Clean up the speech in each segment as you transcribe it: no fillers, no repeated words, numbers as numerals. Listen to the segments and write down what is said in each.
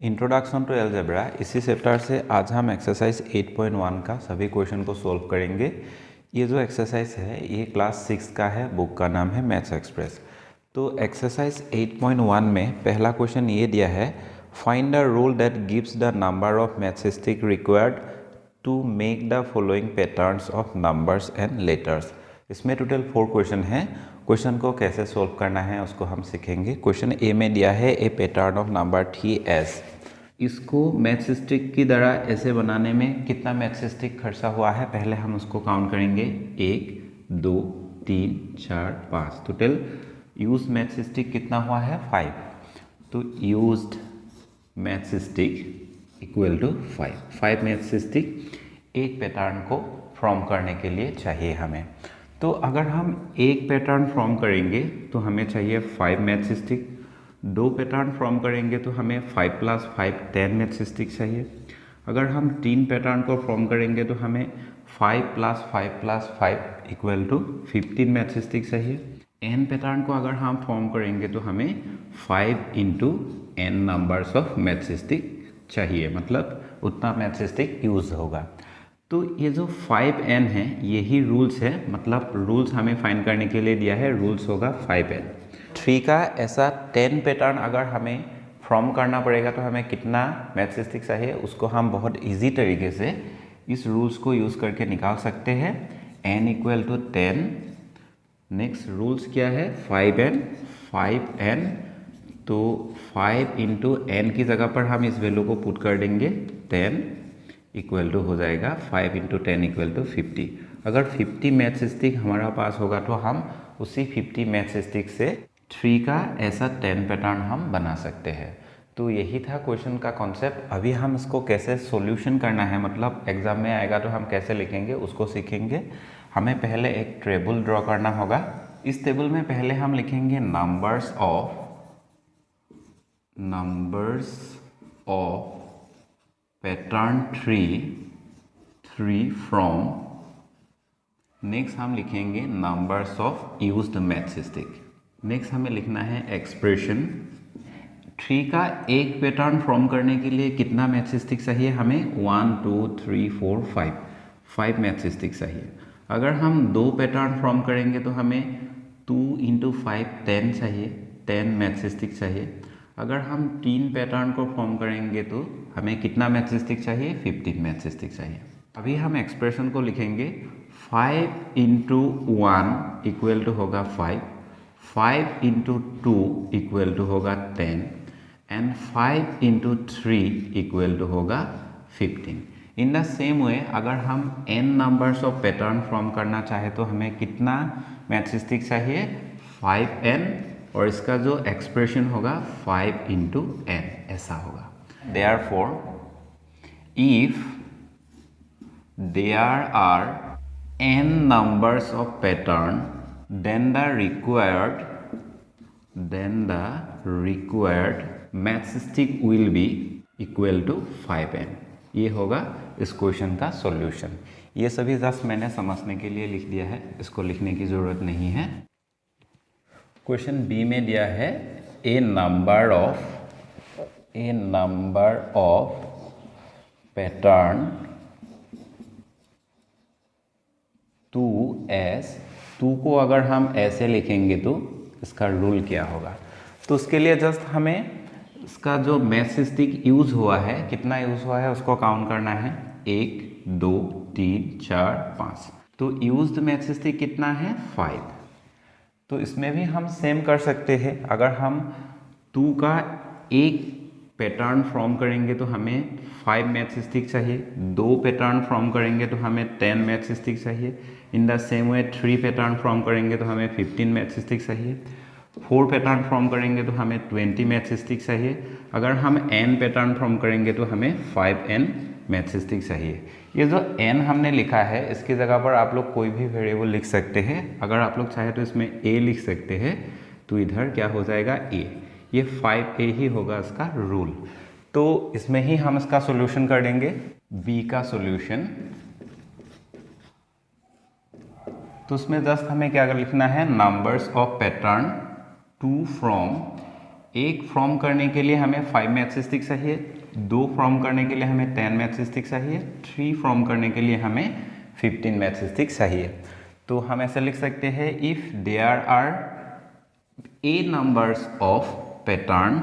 Introduction to algebra, इसी chapter से आज हम एक्सरसाइज 8.1 का सभी क्वेश्चन को सॉल्व करेंगे। ये जो एक्सरसाइज है ये क्लास 6 का है, बुक का नाम है मैथ्स एक्सप्रेस। तो एक्सरसाइज 8.1 में पहला क्वेश्चन ये दिया है, find the rule that gives the number of maths stick required to make the following patterns of numbers and letters. इसमें टोटल 4 क्वेश्चन हैं। क्वेश्चन को कैसे सॉल्व करना है उसको हम सीखेंगे। क्वेश्चन ए में दिया है a pattern of number 3s। इसको मैथ्स स्टिक की तरह ऐसे बनाने में कितना मैथ्स स्टिक खर्चा हुआ है पहले हम उसको काउंट करेंगे। 1 2 3 4 5 टोटल यूज मैथ्स स्टिक कितना हुआ है 5। तो used maths stick equal to 5 maths stick एक पैटर्न को फॉर्म करने के लिए चाहिए हमें। तो अगर हम एक पैटर्न फॉर्म करेंगे तो हमें चाहिए 5 मैथ्स स्टिक। 2 पैटर्न फॉर्म करेंगे तो हमें 5 + 5 10 मैथ्स स्टिक चाहिए। अगर हम 3 पैटर्न को फॉर्म करेंगे तो हमें 5 + 5 + 5 इक्वल टू 15 मैथ्स स्टिक चाहिए। n पैटर्न को अगर हम फॉर्म करेंगे तो हमें 5 × n numbers of maths stick चाहिए, मतलब उतना मैथ्स स्टिक यूज होगा। तो ये जो 5n है यही रूल्स है, मतलब रूल्स हमें फाइंड करने के लिए दिया है, रूल्स होगा 5n। 3 का ऐसा 10 पैटर्न अगर हमें फॉर्म करना पड़ेगा तो हमें कितना मैथ्स स्टिक चाहिए उसको हम बहुत इजी तरीके से इस रूल्स को यूज़ करके निकाल सकते हैं। n = 10। नेक्स्ट रूल्स क्या है 5n। तो 5 × n की जगह पर हम इस वैल्यू को पुट कर देंगे 10 इक्वल टू हो जाएगा 5 × 10 = 50। अगर 50 मैथ्स स्टिक हमारा पास होगा तो हम उसी 50 मैथ्स स्टिक से 3 का ऐसा 10 पैटर्न हम बना सकते हैं। तो यही था क्वेश्चन का कॉन्सेप्ट। अभी हम इसको कैसे सॉल्यूशन करना है, मतलब एग्जाम में आएगा तो हम कैसे लिखेंगे उसको सीखेंगे। हमें पहले एक टेबल ड्रॉ करना होगा। इस टेबल में पहले हम लिखेंगे numbers of pattern 3 from. Next हम लिखेंगे numbers of used maths stick. Next हमें लिखना है एक्सप्रेशन। 3 का एक पैटर्न फॉर्म करने के लिए कितना मैथ्स स्टिक चाहिए हमें 1 2 3 4 5 मैथ्स स्टिक चाहिए। अगर हम 2 पैटर्न फॉर्म करेंगे तो हमें 2 × 5 10 चाहिए, 10 मैथ्स स्टिक चाहिए। अगर हम 3 पैटर्न को फॉर्म करेंगे तो हमें कितना मैथ्स स्टिक चाहिए 15 मैथ्स स्टिक चाहिए। अभी हम एक्सप्रेशन को लिखेंगे 5 × 1 इक्वल टू होगा 5 × 2 इक्वल टू होगा 10 एंड 5 × 3 इक्वल टू होगा 15। इन द सेम वे अगर हम n numbers of pattern form करना चाहे तो हमें कितना मैथ्स स्टिक चाहिए 5n, और इसका जो एक्सप्रेशन होगा 5 × n ऐसा होगा। Therefore, if there are n numbers of pattern, then the required maths stick will be equal to 5n। ये होगा इस क्वेश्चन का सॉल्यूशन। ये सभी जस्ट मैंने समझने के लिए लिख दिया है, इसको लिखने की ज़रूरत नहीं है। क्वेश्चन बी में दिया है ए नंबर ऑफ पैटर्न 2s। 2 को अगर हम ऐसे लिखेंगे तो इसका रूल क्या होगा। तो उसके लिए जस्ट हमें इसका जो मैथ्स स्टिक यूज़ हुआ है कितना यूज़ हुआ है उसको काउंट करना है 1 2 3 4 5। तो यूज्ड मैथ्स स्टिक कितना है 5। तो इसमें भी हम सेम कर सकते हैं। अगर हम 2 का एक पैटर्न फॉर्म करेंगे तो हमें 5 मैथ्स स्टिक चाहिए। 2 पैटर्न फॉर्म करेंगे तो हमें 10 मैथ्स स्टिक चाहिए। In the same way 3 pattern form करेंगे तो हमें 15 मैथ्स स्टिक चाहिए। 4 पैटर्न फॉर्म करेंगे तो हमें 20 मैथ्स स्टिक चाहिए। अगर हम n पैटर्न फॉर्म करेंगे तो हमें 5n मैथ्स स्टिक चाहिए। ये जो n हमने लिखा है इसकी जगह पर आप लोग कोई भी वेरिएबल लिख सकते हैं। अगर आप लोग चाहे तो इसमें a लिख सकते हैं, तो इधर क्या हो जाएगा a। ये 5a ही होगा इसका रूल। तो इसमें ही हम इसका सॉल्यूशन कर देंगे b का सॉल्यूशन। तो उसमें जस्ट हमें क्या लिखना है नंबर्स ऑफ पैटर्न 2 फ्रॉम एक फॉर्म करने के लिए हमें 5 मैच स्टिक चाहिए, 2 फॉर्म करने के लिए हमें 10 मैच स्टिक चाहिए, 3 फॉर्म करने के लिए हमें 15 मैच स्टिक चाहिए। तो हम ऐसे लिख सकते हैं, if there are a numbers of pattern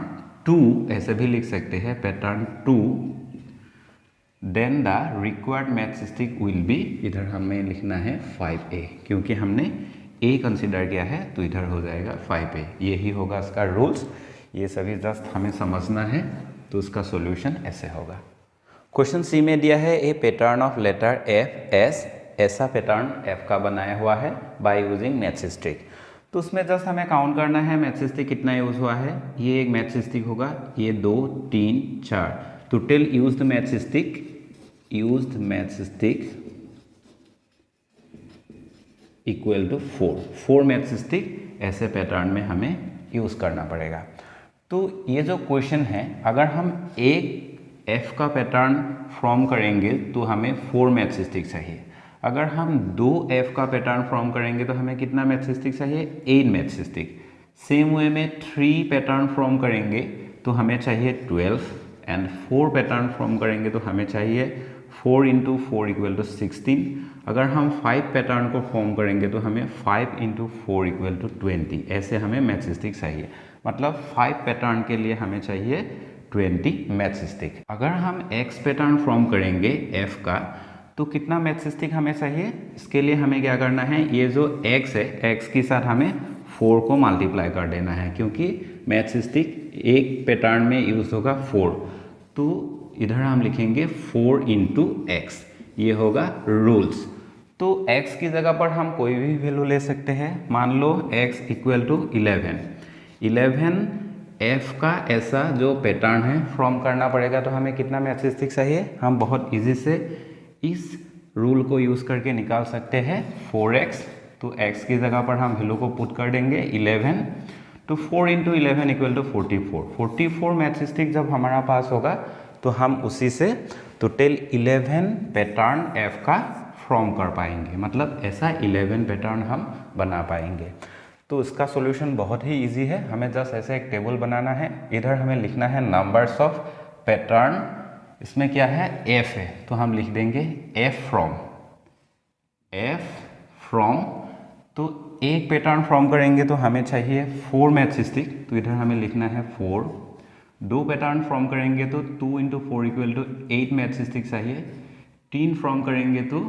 2, ऐसे भी लिख सकते हैं pattern 2, then the required match stick will be, इधर हमें लिखना है 5A, क्योंकि हमने A कंसिडर किया है तो इधर हो जाएगा 5A। यही होगा इसका रूल्स, ये सभी जस्ट हमें समझना है। तो उसका सॉल्यूशन ऐसे होगा। क्वेश्चन सी में दिया है a pattern of letter F S, ऐसा पैटर्न F का बनाया हुआ है बाय यूजिंग मैच स्टिक। तो उसमें जस्ट हमें काउंट करना है मैच स्टिक कितना यूज हुआ है। ये एक मैच स्टिक होगा, ये 2 3 4, total used match stick equal to 4 match stick ऐसे पैटर्न में हमें यूज करना पड़ेगा। तो ये जो क्वेश्चन है, अगर हम एक F का पैटर्न फॉर्म करेंगे तो हमें 4 मैच स्टिक चाहिए। अगर हम 2 F का पैटर्न फॉर्म करेंगे तो हमें कितना मैच स्टिक चाहिए, 8 मैच स्टिक। सेम वे में 3 पैटर्न फॉर्म करेंगे तो हमें चाहिए 12, एंड 4 पैटर्न फॉर्म करेंगे तो हमें चाहिए 4 × 4 इक्वल टू 16। अगर हम 5 पैटर्न को फॉर्म करेंगे तो हमें 5 × 4 इक्वल टू 20, ऐसे हमें मैच स्टिक चाहिए। मतलब 5 पैटर्न के लिए हमें चाहिए 20 मैच स्टिक। अगर हम X पैटर्न फॉर्म करेंगे F का तो कितना मैच स्टिक हमें चाहिए, इसके लिए हमें क्या करना है, ये जो X है, X के साथ हमें 4 को मल्टीप्लाई कर देना है, क्योंकि मैच स्टिक एक पैटर्न में यूज होगा 4। तो इधर हम लिखेंगे 4 × X, ये होगा रूल्स। तो X की जगह पर हम कोई भी वैल्यू ले सकते हैं। मान लो X इक्वल टू 11 F का ऐसा जो पैटर्न है फॉर्म करना पड़ेगा। तो हमें कितना मैच स्टिक चाहिए, हम बहुत इजी से इस रूल को यूज़ करके निकाल सकते हैं 4x। तो x की जगह पर हम वैल्यू को पुट कर देंगे 11, तो 4 × 11 इक्वल टू 44 मैच स्टिक जब हमारा पास होगा तो हम उसी से टोटल 11 पैटर्न F का फॉर्म कर पाएंगे। मतलब ऐसा 11 पैटर्न हम बना पाएंगे। तो इसका सॉल्यूशन बहुत ही इजी है। हमें जस्ट ऐसे एक टेबल बनाना है, इधर हमें लिखना है नंबर्स ऑफ पैटर्न, इसमें क्या है F है, तो हम लिख देंगे F फ्रॉम। तो एक पैटर्न फॉर्म करेंगे तो हमें चाहिए 4 मैच स्टिक, तो इधर हमें लिखना है 4। 2 पैटर्न फॉर्म करेंगे तो 2 × 4 इक्वल टू 8 मैच स्टिक चाहिए। 3 फॉर्म करेंगे तो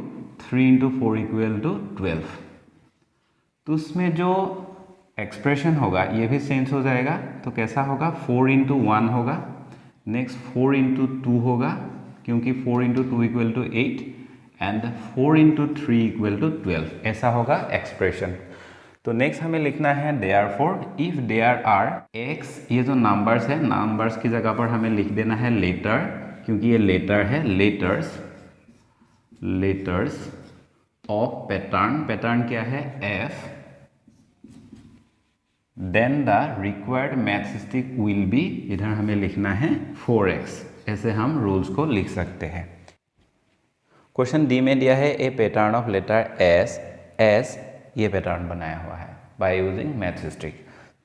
3 × 4 इक्वल टू 12। तो उसमें जो एक्सप्रेशन होगा ये भी चेंज हो जाएगा। तो कैसा होगा, 4 × 1 होगा, नेक्स्ट 4 × 2 होगा, क्योंकि 4 × 2 equal to 8, and 4 × 3 equal to 12, ऐसा होगा एक्सप्रेशन। तो नेक्स्ट हमें लिखना है therefore if there are x, ये जो नंबर्स है, नंबर्स की जगह पर हमें लिख देना है लेटर, क्योंकि ये लेटर है, लेटर्स ऑफ पैटर्न क्या है F, then the required match stick will be, इधर हमें लिखना है 4x। ऐसे हम रूल्स को लिख सकते हैं। क्वेश्चन डी में दिया है a pattern of letter S, ये पैटर्न बनाया हुआ है बाय यूजिंग मैच स्टिक।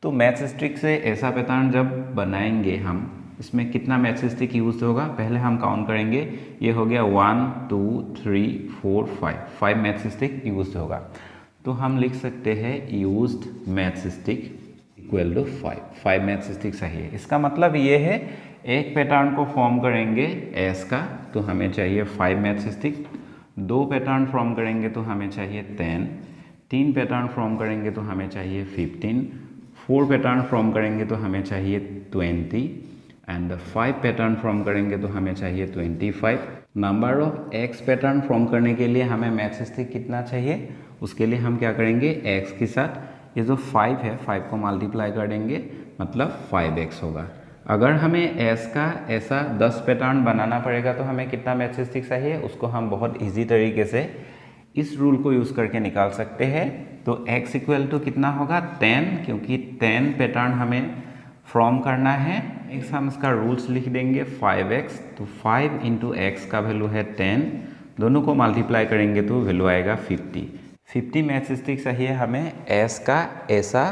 तो मैच स्टिक से ऐसा पैटर्न जब बनाएंगे हम, इसमें कितना मैच स्टिक यूज होगा, पहले हम काउंट करेंगे। ये हो गया 1 2 3 4 5 मैच स्टिक यूज होगा। तो हम लिख सकते हैं used match stick equal to 5 match stick चाहिए। इसका मतलब ये है एक पैटर्न को फॉर्म करेंगे एस का तो हमें चाहिए 5 मैच स्टिक, 2 पैटर्न फॉर्म करेंगे तो हमें चाहिए 10, 3 पैटर्न फॉर्म करेंगे तो हमें चाहिए 15, 4 पैटर्न फॉर्म करेंगे तो हमें चाहिए 20, एंड 5 पैटर्न फॉर्म करेंगे तो हमें चाहिए 25। Number of x pattern form करने के लिए हमें मैच स्टिक कितना चाहिए, उसके लिए हम क्या करेंगे, x के साथ ये जो 5 है 5 को मल्टीप्लाई कर देंगे, मतलब 5x होगा। अगर हमें s का ऐसा 10 पैटर्न बनाना पड़ेगा तो हमें कितना मैच स्टिक चाहिए, उसको हम बहुत इजी तरीके से इस रूल को यूज़ करके निकाल सकते हैं। तो x इक्वल टू कितना होगा 10, क्योंकि 10 पैटर्न हमें फॉर्म करना है। नेक्स्ट हम इसका रूल्स लिख देंगे 5x, तो 5 × x का वैल्यू है 10, दोनों को मल्टीप्लाई करेंगे तो वैल्यू आएगा 50 मैच स्टिक चाहिए हमें s का ऐसा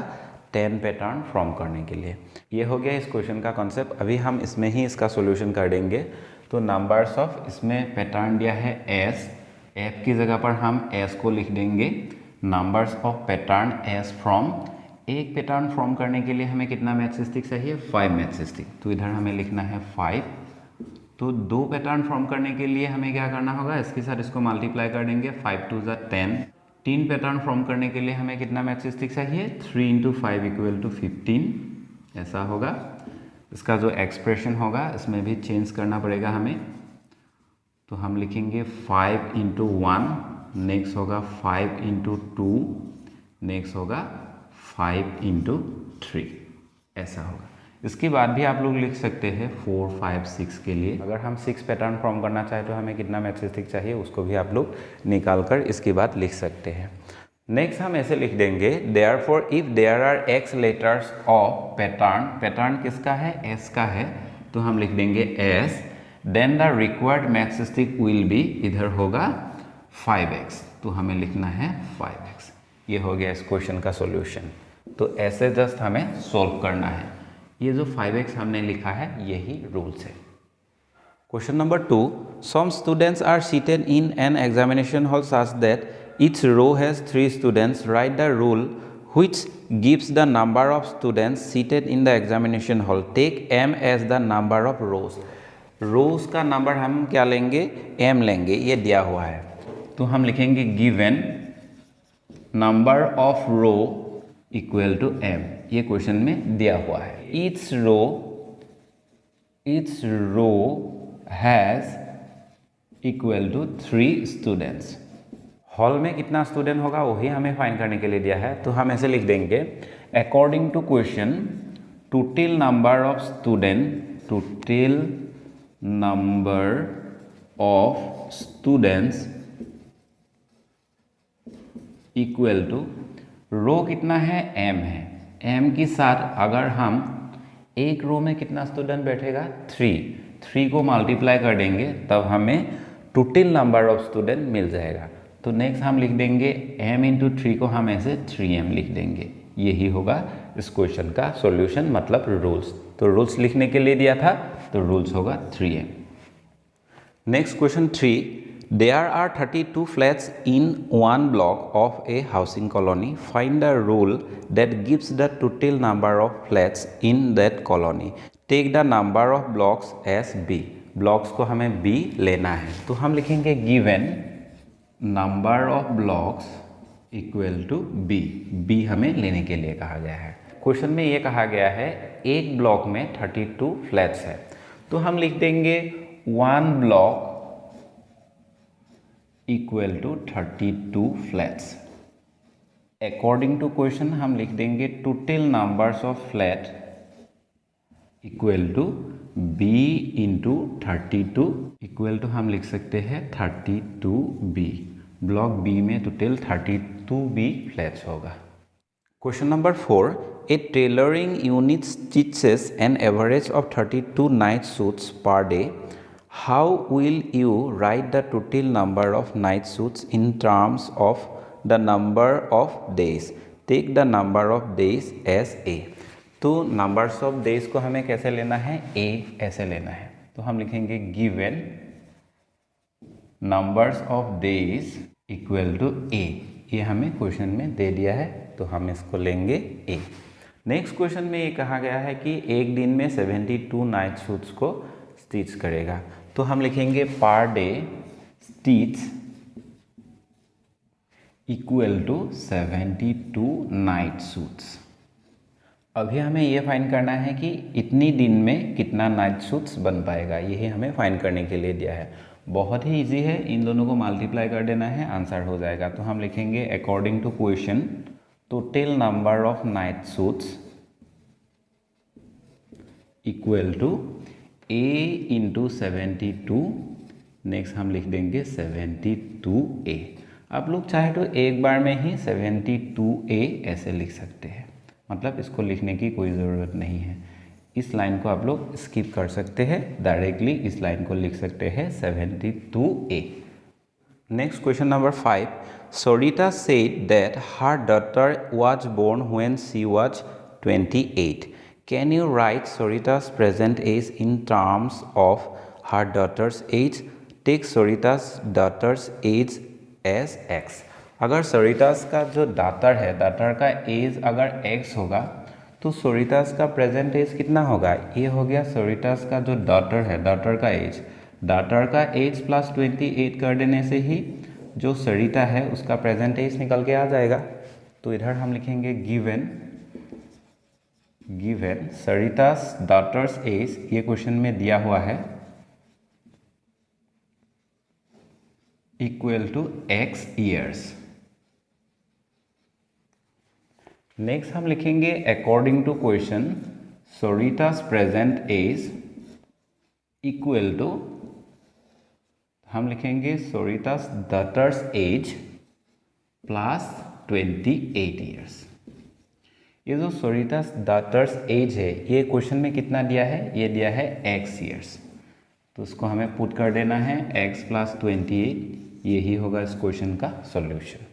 10 पैटर्न फॉर्म करने के लिए। ये हो गया इस क्वेश्चन का कॉन्सेप्ट। अभी हम इसमें ही इसका सॉल्यूशन कर देंगे। तो नंबर्स ऑफ, इसमें पैटर्न दिया है एस, एफ की जगह पर हम एस को लिख देंगे। Numbers of pattern S from, एक पैटर्न फॉर्म करने के लिए हमें कितना मैच स्टिक चाहिए, 5 मैच स्टिक, तो इधर हमें लिखना है 5। तो 2 पैटर्न फॉर्म करने के लिए हमें क्या करना होगा, इसके साथ इसको मल्टीप्लाई कर देंगे, 5 2 ज़ा 10। 3 पैटर्न फॉर्म करने के लिए हमें कितना मैच स्टिक चाहिए, 3 इंटू 5 इक्वल टू 15, ऐसा होगा। इसका जो एक्सप्रेशन होगा इसमें भी चेंज करना पड़ेगा हमें, तो हम लिखेंगे 5 इंटू 1, नेक्स्ट होगा 5 इंटू 2, नेक्स्ट होगा 5 इंटू 3, ऐसा होगा। इसके बाद भी आप लोग लिख सकते हैं 4 5 6 के लिए। अगर हम 6 पैटर्न फॉर्म करना चाहें तो हमें कितना मैच स्टिक चाहिए, उसको भी आप लोग निकाल कर इसके बाद लिख सकते हैं। नेक्स्ट हम ऐसे लिख देंगे, therefore if there are x letters of pattern, pattern किसका है, s का है, तो हम लिख देंगे s, then the required match stick will be, इधर होगा 5x, तो हमें लिखना है 5x। ये हो गया इस क्वेश्चन का सॉल्यूशन। तो ऐसे जस्ट हमें सोल्व करना है। ये जो 5x हमने लिखा है यही रूल्स है। Question number 2, some students are seated in an examination hall such that each row has 3 students. Write the rule which gives the number of students seated in the examination hall. Take m as the number of rows. rows का number हम क्या लेंगे, m लेंगे, ये दिया हुआ है। तो हम लिखेंगे given number of row equal to m, ये क्वेश्चन में दिया हुआ है। each row has equal to 3 students. Hall में कितना स्टूडेंट होगा वही हमें फाइंड करने के लिए दिया है। तो हम ऐसे लिख देंगे, according to question total number of students equal to, row कितना है, m है, m के साथ अगर हम एक रो में कितना स्टूडेंट बैठेगा, 3 को मल्टीप्लाई कर देंगे तब हमें टोटल नंबर ऑफ स्टूडेंट मिल जाएगा। तो नेक्स्ट हम लिख देंगे m इंटू 3 को हम ऐसे 3m लिख देंगे। यही होगा इस क्वेश्चन का सॉल्यूशन, मतलब रूल्स। तो रूल्स लिखने के लिए दिया था तो रूल्स होगा 3m। Next question 3, there are 32 flats in one block of a housing colony. Find the rule that gives the total number of flats in that colony. Take the number of blocks as b। Blocks को हमें b लेना है, तो हम लिखेंगे given number of blocks equal to b हमें लेने के लिए कहा गया है। क्वेश्चन में ये कहा गया है एक ब्लॉक में 32 फ्लैट्स है, तो हम लिख देंगे 1 block equal to 32 flats. According to question हम लिख देंगे total numbers of flat equal to b into 32 equal to हम लिख सकते हैं 32b। ब्लॉक b में टोटल 32b फ्लैट्स होगा। Question number 4, a tailoring unit stitches an average of 32 night suits per day. How will you write the total number of night suits in terms of the number of days. Take the number of days as a। तो numbers of days को हमें कैसे लेना है, a ऐसे लेना है। तो हम लिखेंगे given numbers of days equal to a। ये हमें क्वेश्चन में दे दिया है तो हम इसको लेंगे a। नेक्स्ट क्वेश्चन में ये कहा गया है कि एक दिन में 72 नाइट सूट्स को स्टिच करेगा, तो हम लिखेंगे per day stitch equal to 72 night suits. अभी हमें ये फाइंड करना है कि इतनी दिन में कितना नाइट सूट्स बन पाएगा, यही हमें फाइंड करने के लिए दिया है। बहुत ही इजी है, इन दोनों को मल्टीप्लाई कर देना है, आंसर हो जाएगा। तो हम लिखेंगे according to question total number of night suits equal to a into 72, next हम लिख देंगे 72a। आप लोग चाहे तो एक बार में ही 72a ऐसे लिख सकते हैं, मतलब इसको लिखने की कोई ज़रूरत नहीं है। इस लाइन को आप लोग स्किप कर सकते हैं, डायरेक्टली इस लाइन को लिख सकते हैं 72a। Next question number 5, Sorita said that her daughter was born when she was 28. Can you write Sarita's present age in terms of her daughter's age? Take Sarita's daughter's age as x. अगर सरितास का जो daughter है, daughter का as अगर x होगा तो सरितास का present as कितना होगा? ये हो गया सरितास का जो डॉटर है, डॉटर का एज, डॉटर का एज प्लस 28 कर देने से ही जो सरिता है उसका प्रेजेंट एज निकल के आ जाएगा। तो इधर हम लिखेंगे गिवन सरितास डॉटर्स एज, ये क्वेश्चन में दिया हुआ है, equal to x years. Next हम लिखेंगे according to question Sarita's present age equal to, हम लिखेंगे Sarita's daughter's age plus 28 years. ये जो सरितास डॉटर्स एज है ये क्वेश्चन में कितना दिया है? ये दिया है x ईयर्स, तो उसको हमें पुट कर देना है x प्लस 28, यही होगा इस क्वेश्चन का solution.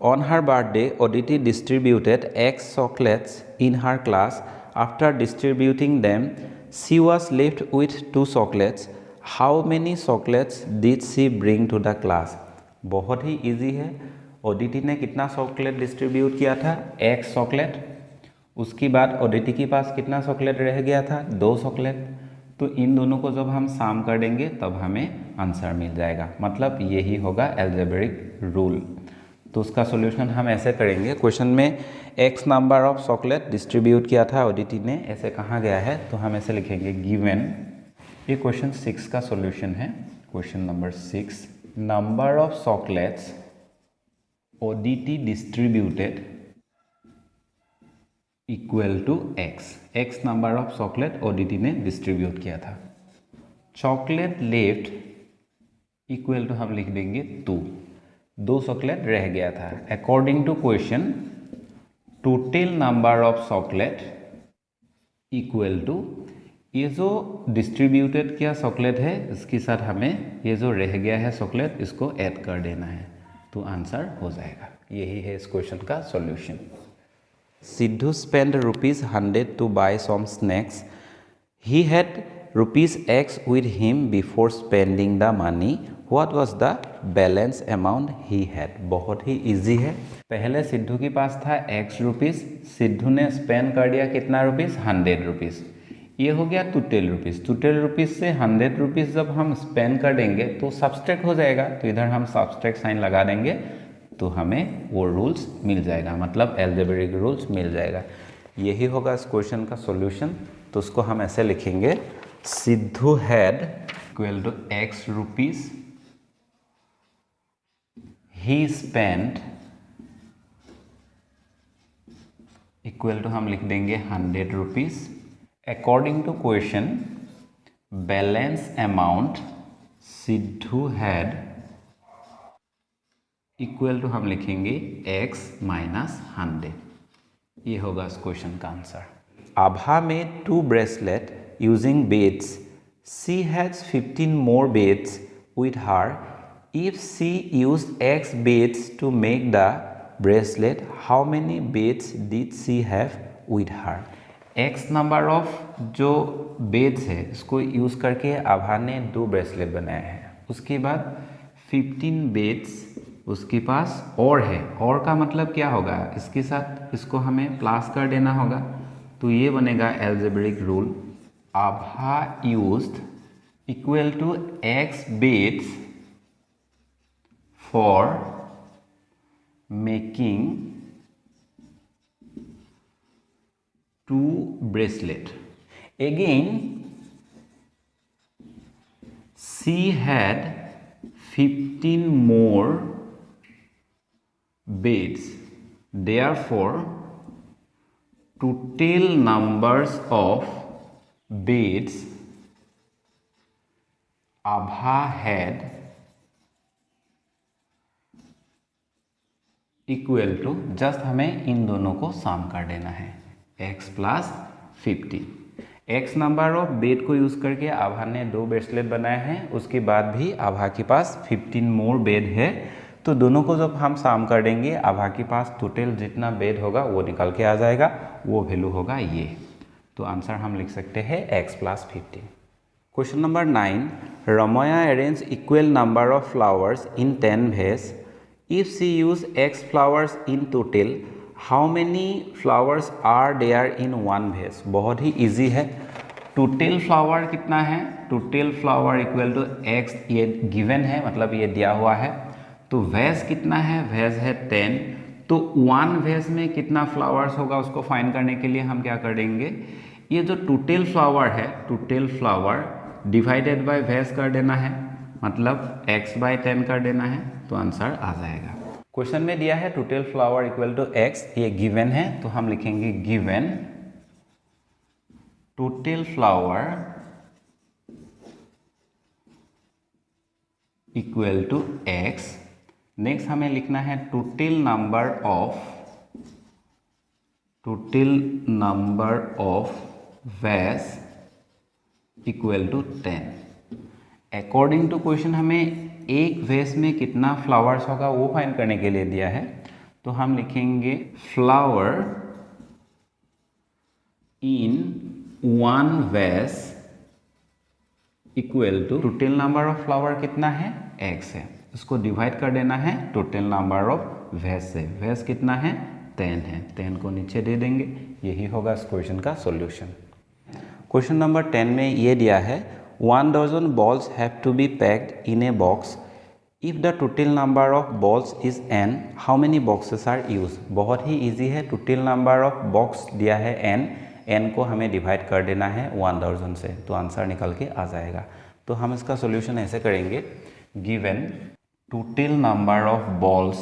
On her birthday Aditi distributed x chocolates in her class. After distributing them she was left with 2 chocolates. How many chocolates did she bring to the class? बहुत ही easy है। ऑडिटी ने कितना chocolate distribute किया था? x chocolate. उसके बाद ऑडिटी के पास कितना चॉकलेट रह गया था? 2 चॉकलेट। तो इन दोनों को जब हम साम कर देंगे तब हमें आंसर मिल जाएगा, मतलब यही होगा एल्जेब्रिक रूल। तो उसका सॉल्यूशन हम ऐसे करेंगे, क्वेश्चन में x number of chocolate distribute किया था ऑडिटी ने, ऐसे कहा गया है, तो हम ऐसे लिखेंगे गिवन, ये क्वेश्चन 6 का सॉल्यूशन है। Question number 6, number of chocolates Aditi distributed equal to x number of chocolate Aditi ने डिस्ट्रीब्यूट किया था। चॉकलेट लेफ्ट इक्वल टू हम लिख देंगे 2 चॉकलेट रह गया था। According to question total number of chocolate equal to, ये जो डिस्ट्रीब्यूटेड किया चॉकलेट है इसके साथ हमें ये जो रह गया है चॉकलेट इसको ऐड कर देना है, तो आंसर हो जाएगा। यही है इस क्वेश्चन का solution. Sidhu spent ₹100 to buy some snacks. He had ₹X with him before spending the money. What was the balance amount he had? बहुत ही इजी है। पहले सिद्धू के पास था x रुपीज़, सिद्धू ने स्पेंड कर दिया कितना रुपीज़? 100 रुपीज़। ये हो गया टोटल रुपीज़। टोटल रुपीज़ से 100 रुपीज़ जब हम स्पेंड कर देंगे तो सब्सट्रैक्ट हो जाएगा, तो इधर हम सब्सट्रैक्ट साइन लगा देंगे तो हमें वो रूल्स मिल जाएगा, मतलब एल्जेब्रिक रूल्स मिल जाएगा। यही होगा इस क्वेश्चन का सॉल्यूशन। तो उसको हम ऐसे लिखेंगे, Sidhu had equal to x rupees, he spend equal to हम लिख देंगे 100 rupees. According to question balance amount Sidhu had equal to हम लिखेंगे x माइनस 100। ये होगा इस क्वेश्चन का आंसर। आभा में 2 bracelet using beads. She has 15 more beads with her. If she used x beads to make the bracelet, how many beads did she have with her? x number of जो beads है इसको use करके आभा ने 2 bracelet बनाए हैं। उसके बाद 15 beads उसके पास और है, और का मतलब क्या होगा? इसके साथ इसको हमें प्लस कर देना होगा, तो ये बनेगा algebraic rule, Abha used equal to x beads for making 2 bracelet. Again she had 15 more beads. Therefore, total numbers of beads Abha had equal to, just हमें इन दोनों को सम कर देना है, x plus 50। x number of bead को use करके आभा ने 2 ब्रेसलेट बनाए हैं, उसके बाद भी आभा के पास 15 मोर बेड है, तो दोनों को जब हम सम कर देंगे आभा के पास टोटल जितना बेड होगा वो निकल के आ जाएगा, वो वैल्यू होगा ये। तो आंसर हम लिख सकते हैं x + 50। Question number 9, Ramya arrange equal number of flowers in 10 vase. If she use x flowers in total, how many flowers are there in one vase. बहुत ही इजी है। टोटल फ्लावर कितना है, total flower equal to x, ये given है, मतलब ये दिया हुआ है। तो वेस कितना है, वेस है 10। तो वन वेस में कितना फ्लावर्स होगा उसको फाइंड करने के लिए हम क्या करेंगे, ये जो टोटल फ्लावर है, टोटल फ्लावर डिवाइडेड बाय वेस कर देना है, मतलब x/10 कर देना है, तो आंसर आ जाएगा। क्वेश्चन में दिया है total flower equal to x, ये गिवन है, तो हम लिखेंगे given total flower equal to x। Next हमें लिखना है total number of vase equal to 10। According to question हमें एक वेस में कितना फ्लावर्स होगा वो फाइंड करने के लिए दिया है, तो हम लिखेंगे flower in one vase equal to total number of flower कितना है, x है, इसको डिवाइड कर देना है टोटल नंबर ऑफ वेस से। वेस कितना है, 10 है, 10 को नीचे दे देंगे, यही होगा इस क्वेश्चन का सॉल्यूशन। क्वेश्चन नंबर 10 में ये दिया है 1 dozen balls have to be packed in a box. If the total number of balls is n, how many boxes are used? बहुत ही इजी है। टोटल नंबर ऑफ बॉक्स दिया है n को हमें डिवाइड कर देना है 1 dozen से, तो आंसर निकल के आ जाएगा। तो हम इसका सॉल्यूशन ऐसे करेंगे, given total number of balls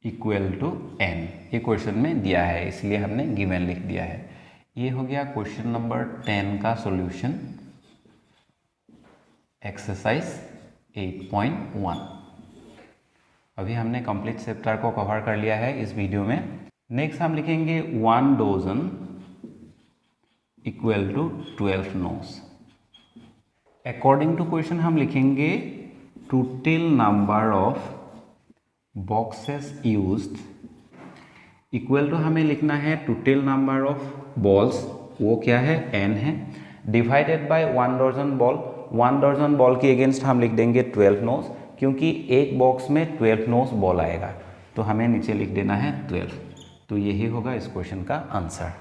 equal to n, ये क्वेश्चन में दिया है इसलिए हमने गिवन लिख दिया है। ये हो गया क्वेश्चन नंबर 10 का सॉल्यूशन, एक्सरसाइज 8.1। अभी हमने कंप्लीट चैप्टर को कवर कर लिया है इस वीडियो में। नेक्स्ट हम लिखेंगे 1 dozen equal to 12 nos. According to question हम लिखेंगे total number of boxes used equal to हमें लिखना है टोटल नंबर ऑफ बॉल्स, वो क्या है, n है, divided by 1 dozen ball. 1 dozen ball के अगेंस्ट हम लिख देंगे 12 नोज, क्योंकि एक बॉक्स में 12 नोज बॉल आएगा, तो हमें नीचे लिख देना है 12। तो यही होगा इस क्वेश्चन का आंसर।